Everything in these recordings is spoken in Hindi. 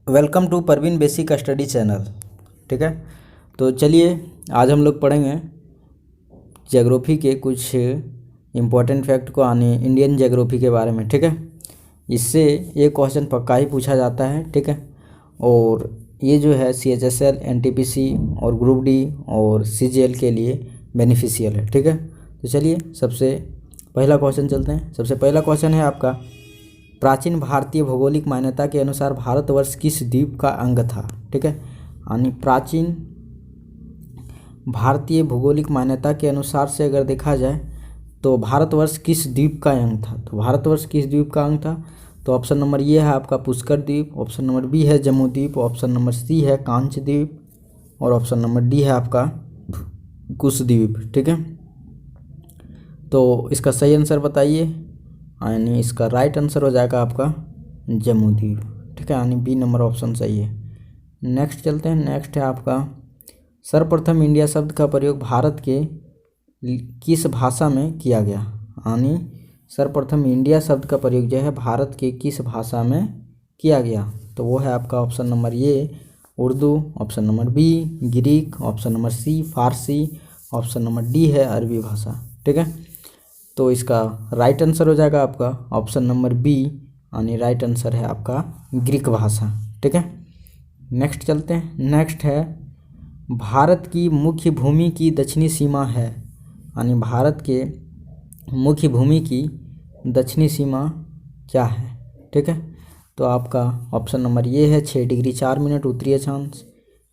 Welcome to Parveen basic study channel. ठीक है, तो चलिए आज हम लोग पढ़ेंगे ज्योग्राफी के कुछ इम्पोर्टेंट फैक्ट को आने इंडियन ज्योग्राफी के बारे में। ठीक है, इससे ये क्वेश्चन पक्का ही पूछा जाता है। ठीक है, और ये जो है CHSL, NTPC और ग्रुप डी और CGL के लिए बेनिफिशियल है। ठीक है, तो चलिए सबसे पहला क्वेश्चन चलते हैं। सबसे पहला क्वेश्चन है आपका, प्राचीन भारतीय भौगोलिक मान्यता के अनुसार भारतवर्ष किस द्वीप का अंग था। ठीक है, यानी प्राचीन भारतीय भौगोलिक मान्यता के अनुसार से अगर देखा जाए तो भारतवर्ष किस द्वीप का अंग था। तो भारतवर्ष किस द्वीप का अंग था, तो ऑप्शन नंबर ये है आपका पुष्कर द्वीप, ऑप्शन नंबर बी है जम्मू द्वीप, ऑप्शन नंबर सी है कांच द्वीप और ऑप्शन नंबर डी है आपका कुश द्वीप। ठीक है, तो इसका सही आंसर बताइए, यानी इसका राइट आंसर हो जाएगा आपका जम्मू द्वीप। ठीक है, यानी बी नंबर ऑप्शन सही है। नेक्स्ट चलते हैं। नेक्स्ट है आपका, सर्वप्रथम इंडिया शब्द का प्रयोग भारत के किस भाषा में किया गया। यानी सर्वप्रथम इंडिया शब्द का प्रयोग जो है भारत के किस भाषा में किया गया, तो वो है आपका option number A Urdu, option number B Greek, option number C फारसी, ऑप्शन नंबर डी है अरबी भाषा। ठीक है, तो इसका राइट आंसर हो जाएगा आपका ऑप्शन नंबर बी, यानी राइट आंसर है आपका ग्रीक भाषा। ठीक है, नेक्स्ट चलते हैं। नेक्स्ट है, भारत की मुख्य भूमि की दक्षिणी सीमा है। यानी भारत के मुख्य भूमि की दक्षिणी सीमा क्या है। ठीक है, तो आपका ऑप्शन नंबर ये है 6 डिग्री 4 मिनट उत्तरी अक्षांश,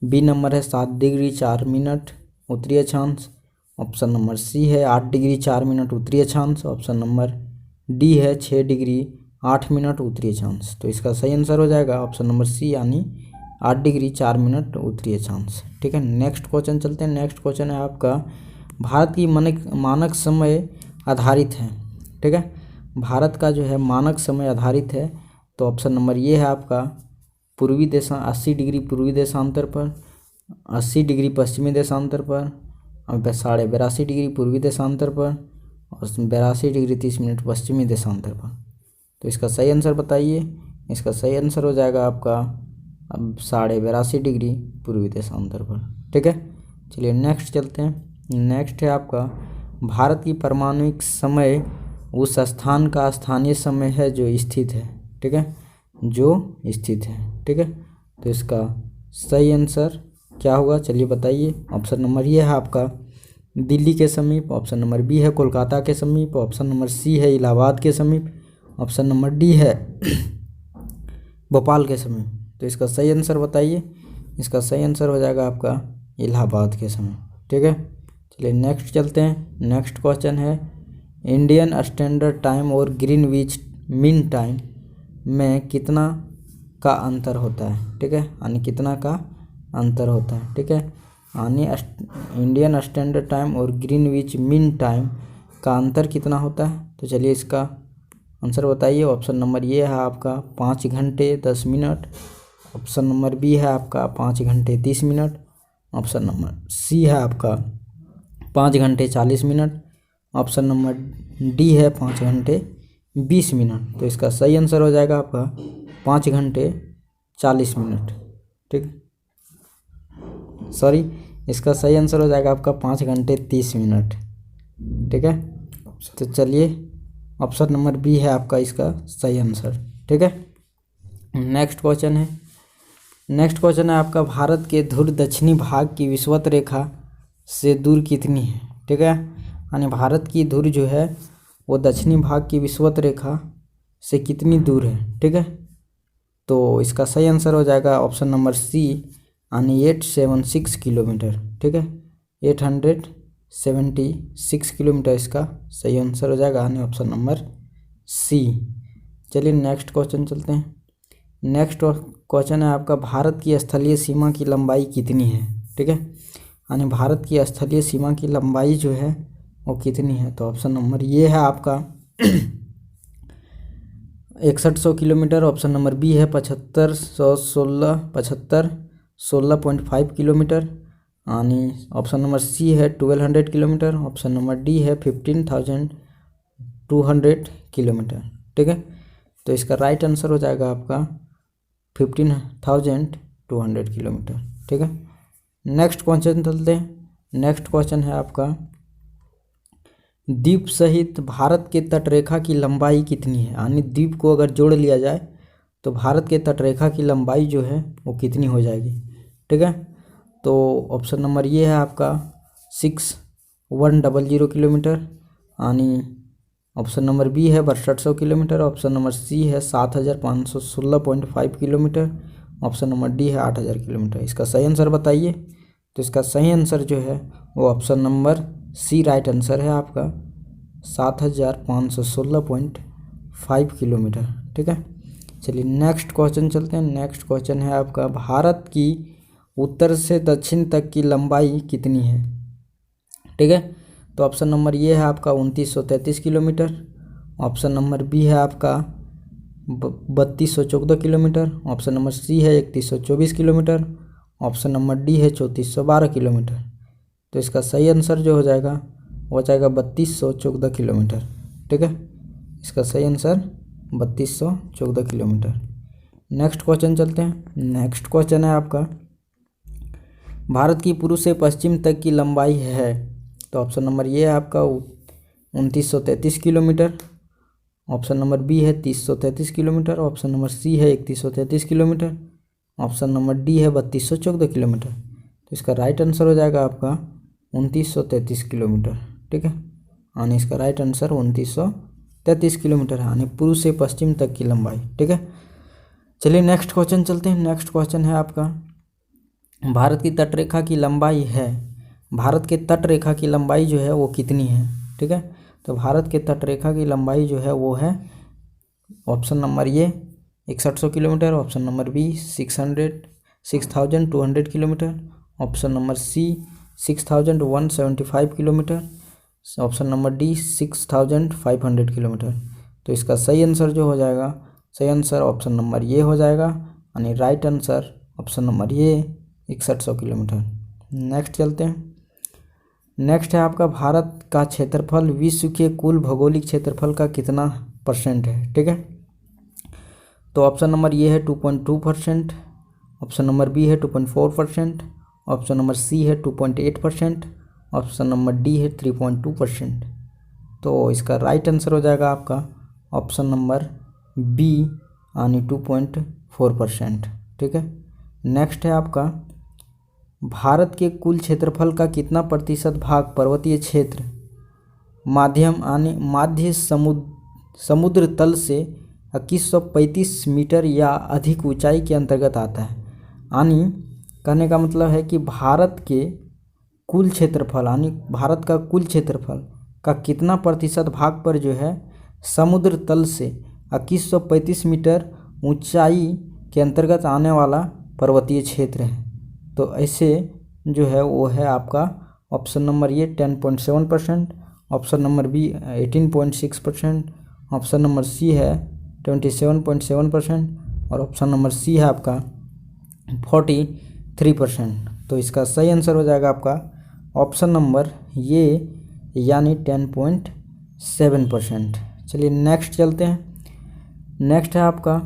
बी नंबर है 7 डिग्री 4 मिनट उत्तरी अक्षांश, ऑप्शन नंबर सी है 8 डिग्री 4 मिनट उत्तरी अक्षांश, ऑप्शन नंबर डी है 6 डिग्री 8 मिनट उत्तरी अक्षांश। तो इसका सही आंसर हो जाएगा ऑप्शन नंबर सी, यानी 8 डिग्री 4 मिनट उत्तरी अक्षांश। ठीक है, नेक्स्ट क्वेश्चन चलते हैं। नेक्स्ट क्वेश्चन है आपका, भारत की मानक समय आधारित है। ठीक है, भारत का जो है मानक समय आधारित है, तो ऑप्शन नंबर ये है आपका पूर्वी 80 डिग्री पूर्वी देशांतर पर, 80 डिग्री पश्चिमी देशांतर पर, 82.5 डिग्री पूर्वी देशांतर पर और 82 डिग्री 30 मिनट पश्चिमी देशांतर पर। तो इसका सही आंसर बताइए। इसका सही आंसर हो जाएगा आपका अब 82.5 डिग्री पूर्वी देशांतर पर। ठीक है, चलिए नेक्स्ट चलते हैं। नेक्स्ट है आपका, भारत की परमाणुिक समय उस स्थान का स्थानीय समय है जो स्थित है। ठीक है, जो स्थित है। ठीक है, तो इसका सही आंसर क्या होगा, चलिए बताइए। ऑप्शन नंबर ये है आपका दिल्ली के समीप, ऑप्शन नंबर बी है कोलकाता के समीप, ऑप्शन नंबर सी है इलाहाबाद के समीप, ऑप्शन नंबर डी है भोपाल के समीप। तो इसका सही आंसर बताइए। इसका सही आंसर हो जाएगा आपका इलाहाबाद के समीप। ठीक है, चलिए नेक्स्ट चलते हैं। नेक्स्ट क्वेश्चन है, इंडियन स्टैंडर्ड टाइम और ग्रीनविच मीन टाइम में कितना का अंतर होता है। ठीक है, यानी कितना का अंतर होता है। ठीक है, यानी इंडियन स्टैंडर्ड टाइम और ग्रीनविच मीन टाइम का अंतर कितना होता है, तो चलिए इसका आंसर बताइए। ऑप्शन नंबर ये है आपका 5 घंटे 10 मिनट, ऑप्शन नंबर बी है आपका 5 घंटे 30 मिनट, ऑप्शन नंबर सी है आपका 5 घंटे 40 मिनट, ऑप्शन नंबर डी है 5 घंटे 20 मिनट। तो इसका सही आंसर हो जाएगा आपका 5 घंटे 40 मिनट। ठीक, सॉरी, इसका सही आंसर हो जाएगा आपका 5 घंटे 30 मिनट। ठीक है, तो चलिए ऑप्शन नंबर बी है आपका इसका सही आंसर। ठीक है, नेक्स्ट क्वेश्चन है। नेक्स्ट क्वेश्चन है आपका, भारत के ध्रुव दक्षिणी भाग की विषुवत रेखा से दूर कितनी है। ठीक है, यानी भारत की ध्रुव जो है वो दक्षिणी भाग की विषुवत रेखा से कितनी दूर है। ठीक है, तो इसका सही आंसर हो जाएगा ऑप्शन नंबर सी, यानी 876 किलोमीटर। ठीक है, 876 किलोमीटर इसका सही आंसर हो जाएगा, यानी ऑप्शन नंबर सी। चलिए नेक्स्ट क्वेश्चन चलते हैं। नेक्स्ट क्वेश्चन है आपका, भारत की स्थलीय सीमा की लंबाई कितनी है। ठीक है, यानी भारत की स्थलीय सीमा की लंबाई जो है वो कितनी है, तो ऑप्शन नंबर ये है आपका 6100 किलोमीटर, ऑप्शन नंबर बी है 16.5 किलोमीटर, यानी ऑप्शन नंबर सी है 1200 किलोमीटर, ऑप्शन नंबर डी है 15,200 किलोमीटर। ठीक है, तो इसका राइट आंसर हो जाएगा आपका 15,200 किलोमीटर। ठीक है, नेक्स्ट क्वेश्चन चलते हैं। नेक्स्ट क्वेश्चन है आपका, द्वीप सहित भारत के तटरेखा की लंबाई कितनी है? यानी द्वीप को अगर जोड़ लिया जाए तो भारत के तटरेखा की लंबाई जो है वो कितनी हो जाएगी? ठीक है, तो ऑप्शन नंबर ये है आपका 6100 किलोमीटर, यानी ऑप्शन नंबर बी है 6200 किलोमीटर, ऑप्शन नंबर सी है 7516.5 किलोमीटर, ऑप्शन नंबर डी है 8000 किलोमीटर। इसका सही आंसर बताइए। तो इसका सही आंसर जो है वो option number C right answer है आपका 7516.5 किलोमीटर। ठीक है, चलिए नेक्स्ट क्वेश्चन चलते हैं। नेक्स्ट क्वेश्चन है आपका, भारत की उत्तर से दक्षिण तक की लंबाई कितनी है? ठीक है, तो ऑप्शन नंबर ये है आपका 2933 किलोमीटर, ऑप्शन नंबर बी है आपका 3214 किलोमीटर, ऑप्शन नंबर सी है 3124 किलोमीटर, ऑप्शन नंबर डी है 3412 किलोमीटर। तो इसका सही आंसर जो हो जाएगा वो जाएगा 3214 किलोमीटर। ठीक है, इसका सही आंसर 3214 किलोमीटर। नेक्स्ट क्वेश्चन चलते हैं। नेक्स्ट क्वेश्चन है आपका, भारत की पूर्व से पश्चिम तक की लंबाई है? तो ऑप्शन नंबर ये है आपका 2933 किलोमीटर, ऑप्शन नंबर बी है 3033 किलोमीटर, ऑप्शन नंबर सी है 3133 किलोमीटर, ऑप्शन नंबर डी है 3214 किलोमीटर। तो इसका राइट आंसर हो जाएगा आपका 2933 किलोमीटर। ठीक है, यानी इसका राइट आंसर 2933 किलोमीटर है, यानी पूर्व से पश्चिम तक की लंबाई। ठीक है, चलिए नेक्स्ट क्वेश्चन चलते हैं। नेक्स्ट क्वेश्चन है आपका, भारत की तटरेखा की लंबाई है, भारत के तटरेखा की लंबाई जो है वो कितनी है? ठीक है, तो भारत के तटरेखा की लंबाई जो है वो है option number A 6100 kilometre, option number B 6200 kilometre, option number C 6175 kilometre, option number D 6500 kilometre. तो इसका सही आंसर जो हो जाएगा, सही आंसर ऑप्शन नंबर ये हो जाएगा, यानी right answer option number A 6100 kilometre. Next चलते हैं। नेक्स्ट है आपका, भारत का क्षेत्रफल विश्व के कुल भौगोलिक क्षेत्रफल का कितना % है? ठीक है, तो ऑप्शन नंबर ये है 2.2%, ऑप्शन नंबर बी है 2.4%, ऑप्शन नंबर सी है 2.8%, ऑप्शन नंबर डी है 3.2%। तो इसका राइट आंसर हो जाएगा आपका ऑप्शन नंबर बी, यानी 2.4%। ठीक है, नेक्स्ट है आपका, भारत के कुल क्षेत्रफल का कितना प्रतिशत भाग पर्वतीय क्षेत्र माध्यम यानी माध्य समुद्र तल से 2135 मीटर या अधिक ऊंचाई के अंतर्गत आता है? यानी कहने का मतलब है कि भारत के कुल क्षेत्रफल, यानी भारत का कुल क्षेत्रफल का कितना प्रतिशत भाग पर जो है समुद्र तल से 2135 मीटर ऊंचाई के अंतर्गत आने वाला पर्वतीय क्षेत्र है। तो ऐसे जो है वो है आपका option number A 10.7%, option number B 18.6%, option number C है 27.7% और ऑप्शन नंबर सी है आपका 43%। तो इसका सही आंसर हो जाएगा आपका ऑप्शन नंबर ये, यानी 10.7%। चलिए नेक्स्ट चलते हैं। नेक्स्ट है आपका,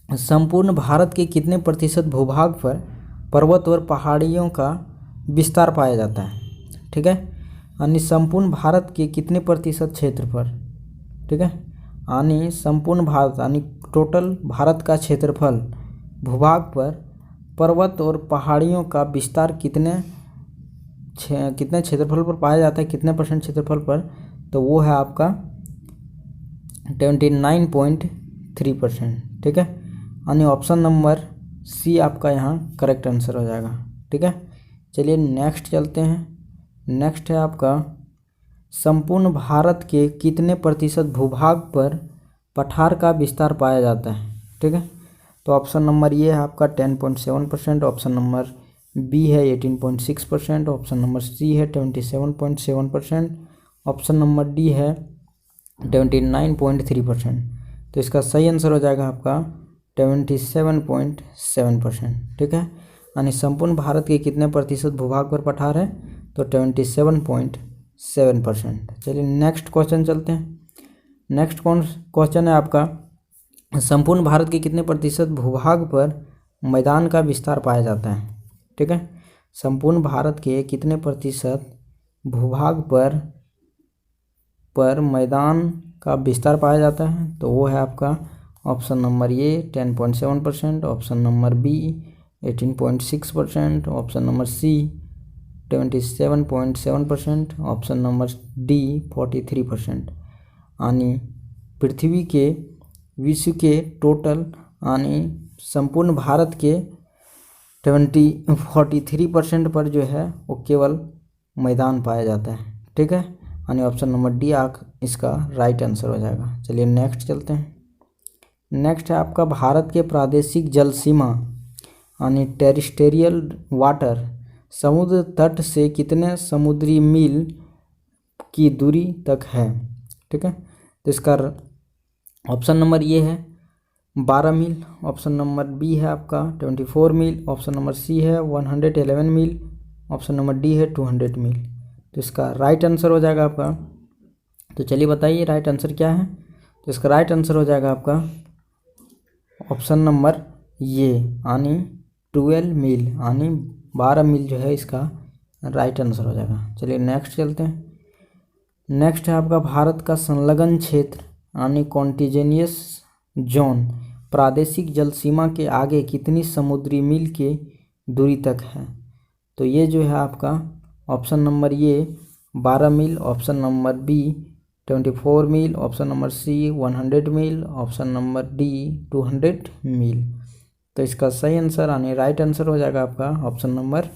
संपूर्ण भारत के कितने प्रतिशत भूभाग पर पर्वत और पहाड़ियों का विस्तार पाया जाता है? ठीक है, यानी संपूर्ण भारत के कितने प्रतिशत क्षेत्र पर? ठीक है, यानी संपूर्ण भारत यानी टोटल भारत का क्षेत्रफल भूभाग पर पर्वत और पहाड़ियों का विस्तार कितने क्षेत्रफल पर पाया जाता है, कितने % क्षेत्रफल पर? तो वो है आपका 29.3%। ठीक है, यानी ऑप्शन नंबर सी आपका यहाँ करेक्ट आंसर हो जाएगा। ठीक है, चलिए नेक्स्ट चलते हैं। नेक्स्ट है आपका, संपूर्ण भारत के कितने प्रतिशत भूभाग पर पठार का विस्तार पाया जाता है? ठीक है, तो ऑप्शन नंबर ये है आपका 10.7%, ऑप्शन नंबर बी है 18.6%, ऑप्शन नंबर सी है 27.7%, ऑप्शन नंबर डी है 29.3%। तो इसका सही आंसर हो जाएगा आपका 27.7%। ठीक है, यानी संपूर्ण भारत के कितने प्रतिशत भूभाग पर पठार है? तो 27.7%। चलिए नेक्स्ट क्वेश्चन चलते हैं। नेक्स्ट क्वेश्चन है आपका, संपूर्ण भारत के कितने प्रतिशत भूभाग पर मैदान का विस्तार पाया जाता है? ठीक है, संपूर्ण भारत के कितने प्रतिशत भूभाग पर मैदान का विस्तार पाया जाता है? तो वो है आपका option number A 10.7%, option number B 18.6%, option number C 27.7%, option number D 43%। आणि विश्व के टोटल आणि संपूर्ण भारत के 43% पर जो है वो केवल मैदान पाया जाता है। ठीक है, यानी ऑप्शन नंबर डी इसका राइट आंसर हो जाएगा। चलिए नेक्स्ट चलते हैं। नेक्स्ट है आपका भारत के प्रादेशिक जल सीमा यानी टेरिस्टेरियल वाटर समुद्र तट से कितने समुद्री मील की दूरी तक है? ठीक है, तो इसका ऑप्शन नंबर ये है 12 मील, ऑप्शन नंबर बी है आपका 24 मील, ऑप्शन नंबर सी है 111 मील, ऑप्शन नंबर डी है 200 मील। तो इसका राइट आंसर हो जाएगा आपका, तो चलिए बताइए राइट आंसर क्या है। तो इसका राइट आंसर हो जाएगा आपका ऑप्शन नंबर ये यानी 12 मील यानी 12 मील जो है इसका राइट आंसर हो जाएगा। चलिए नेक्स्ट चलते हैं। नेक्स्ट है आपका भारत का संलग्न क्षेत्र यानी कॉन्टिजेनियस जोन प्रादेशिक जल सीमा के आगे कितनी समुद्री मील की दूरी तक है? तो ये जो है आपका ऑप्शन नंबर ये 12 मील, ऑप्शन नंबर बी 24 मील, ऑप्शन नंबर सी 100 मील, ऑप्शन नंबर डी 200 मील। तो इसका सही आंसर यानी राइट आंसर हो जाएगा आपका ऑप्शन नंबर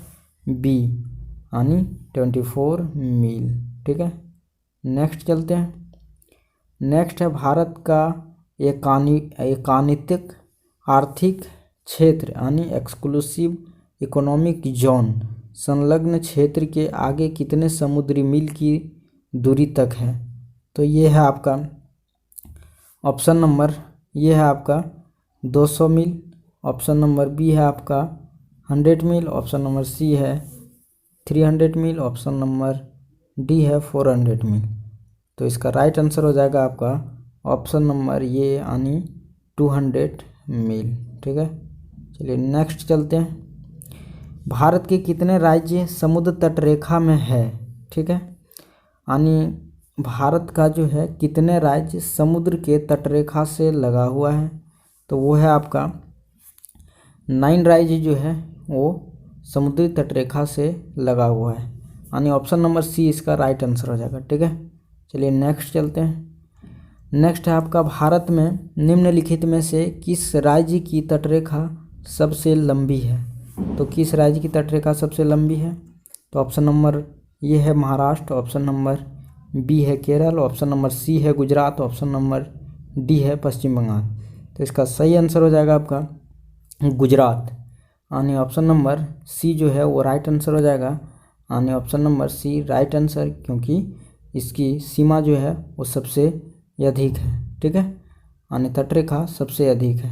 बी यानी 24 मील। ठीक है, नेक्स्ट चलते हैं। नेक्स्ट है भारत का एकानितिक आर्थिक क्षेत्र यानी एक्सक्लूसिव इकोनॉमिक जोन संलग्न क्षेत्र के आगे कितने समुद्री मील की दूरी तक है? तो ये है आपका ऑप्शन नंबर ये है आपका 200 मील, ऑप्शन नंबर बी है आपका 100 मील, ऑप्शन नंबर सी है 300 मील, ऑप्शन नंबर डी है 400 मील। तो इसका राइट आंसर हो जाएगा आपका ऑप्शन नंबर ये यानी 200 मील। ठीक है, चलिए नेक्स्ट चलते हैं। भारत के कितने राज्य समुद्र तट रेखा में है? ठीक है, यानी भारत का जो है कितने राज्य समुद्र के तटरेखा से लगा हुआ है? तो वो है आपका 9 राज्य जो है वो समुद्री तटरेखा से लगा हुआ है, यानी ऑप्शन नंबर सी इसका राइट आंसर हो जाएगा। ठीक है, चलिए नेक्स्ट चलते हैं। नेक्स्ट है आपका भारत में निम्नलिखित में से किस राज्य की तटरेखा सबसे लंबी है? तो किस राज्य की तटरेखा सबसे लंबी है? तो ऑप्शन नंबर ये है महाराष्ट्र, ऑप्शन नंबर बी है केरल, ऑप्शन नंबर सी है गुजरात, ऑप्शन नंबर डी है पश्चिम बंगाल। तो इसका सही आंसर हो जाएगा आपका गुजरात, यानी ऑप्शन नंबर सी जो है वो राइट आंसर हो जाएगा, यानी option number C right answer, क्योंकि इसकी सीमा जो है वो सबसे अधिक है। ठीक है, यानी तटरेखा सबसे अधिक है।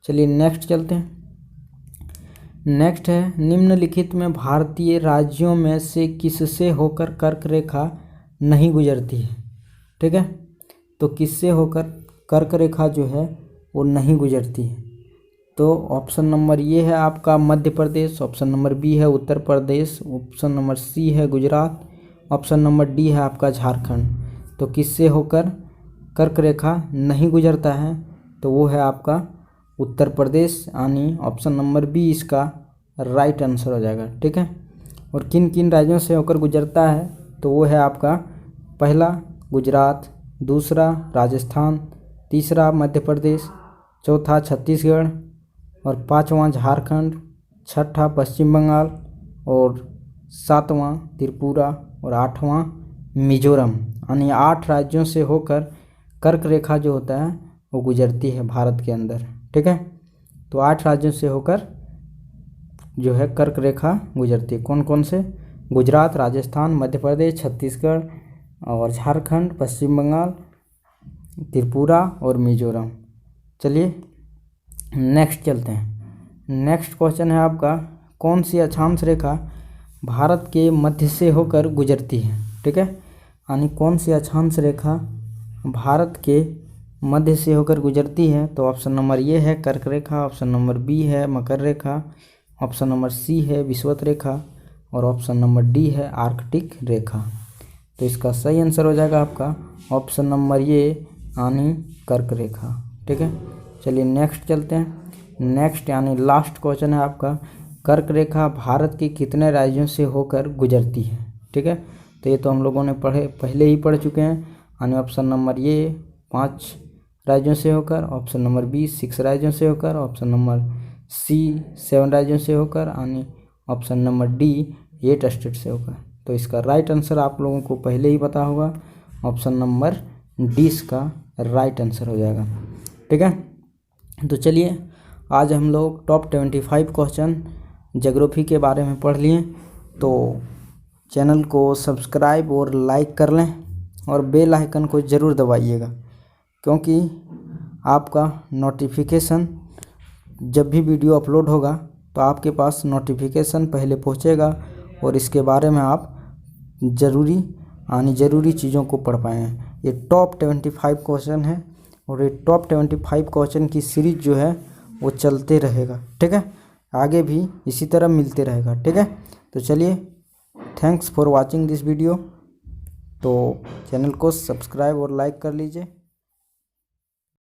चलिए नेक्स्ट चलते हैं। नेक्स्ट है निम्नलिखित में भारतीय राज्यों में से किससे होकर कर्क रेखा नहीं गुजरती है? ठीक है, तो किससे होकर कर्क रेखा जो है वो नहीं गुजरती है? तो ऑप्शन नंबर ये है आपका Madhya Pradesh, option number B है Uttar Pradesh, option number C है गुजरात, ऑप्शन नंबर डी है आपका झारखंड। तो किससे होकर कर्क रेखा नहीं गुजरता है? तो वो है आपका उत्तर प्रदेश, यानी ऑप्शन नंबर बी इसका राइट आंसर हो जाएगा। ठीक है, और किन किन राज्यों से होकर गुजरता है? तो वो है आपका पहला गुजरात, दूसरा राजस्थान, तीसरा मध्य प्रदेश, चौथा छत्तीसगढ़ और पांचवा झारखंड, छठा पश्चिम बंगाल और सातवां त्रिपुरा और आठवां मिजोरम, यानी 8 राज्यों से होकर कर्क रेखा जो होता है वो गुजरती है भारत के अंदर। ठीक है, तो 8 राज्यों से होकर जो है कर्क रेखा गुजरती है। कौन कौन से? गुजरात, राजस्थान, मध्य प्रदेश, छत्तीसगढ़ और झारखंड, पश्चिम बंगाल, त्रिपुरा और मिजोरम। चलिए नेक्स्ट चलते हैं। नेक्स्ट क्वेश्चन है आपका कौन सी अक्षांश रेखा भारत के मध्य से होकर गुजरती है? ठीक है, यानी कौन सी अक्षांश रेखा भारत के मध्य से होकर गुजरती है, तो ऑप्शन नंबर ये है कर्क रेखा, ऑप्शन नंबर बी है मकर रेखा, ऑप्शन नंबर सी है विषुवत रेखा और ऑप्शन नंबर डी है आर्कटिक रेखा। तो इसका सही आंसर हो जाएगा आपका ऑप्शन नंबर ये यानी कर्क रेखा। ठीक है, चलिए नेक्स्ट चलते हैं। नेक्स्ट यानी लास्ट क्वेश्चन है आपका, कर्क रेखा भारत के कितने राज्यों से होकर गुजरती है। ठीक है, तो ये तो हम लोगों ने पहले ही पढ़ चुके हैं। यानी ऑप्शन नंबर ये 5 राज्यों से होकर, ऑप्शन नंबर बी 6 राज्यों से होकर, ऑप्शन नंबर सी 7 राज्यों से होकर, यानी ऑप्शन नंबर डी 8 स्टेट से होकर। तो इसका राइट आंसर आप लोगों को पहले ही पता होगा, ऑप्शन नंबर डी इसका राइट आंसर हो जाएगा। ठीक है, तो चलिए आज हम लोग टॉप 25 क्वेश्चन ज्योग्राफी के बारे में पढ़ लिए। तो चैनल को सब्सक्राइब और लाइक कर लें और बेल आइकन को ज़रूर दबाइएगा, क्योंकि आपका नोटिफिकेशन जब भी वीडियो अपलोड होगा तो आपके पास नोटिफिकेशन पहले पहुंचेगा और इसके बारे में आप ज़रूरी चीज़ों को पढ़ पाएंगे। ये टॉप 25 क्वेश्चन है और ये टॉप 25 क्वेश्चन की सीरीज जो है वो चलते रहेगा। ठीक है, आगे भी इसी तरह मिलते रहेगा। ठीक है, तो चलिए thanks for watching this video. तो चैनल को सब्सक्राइब और लाइक कर लीजिए।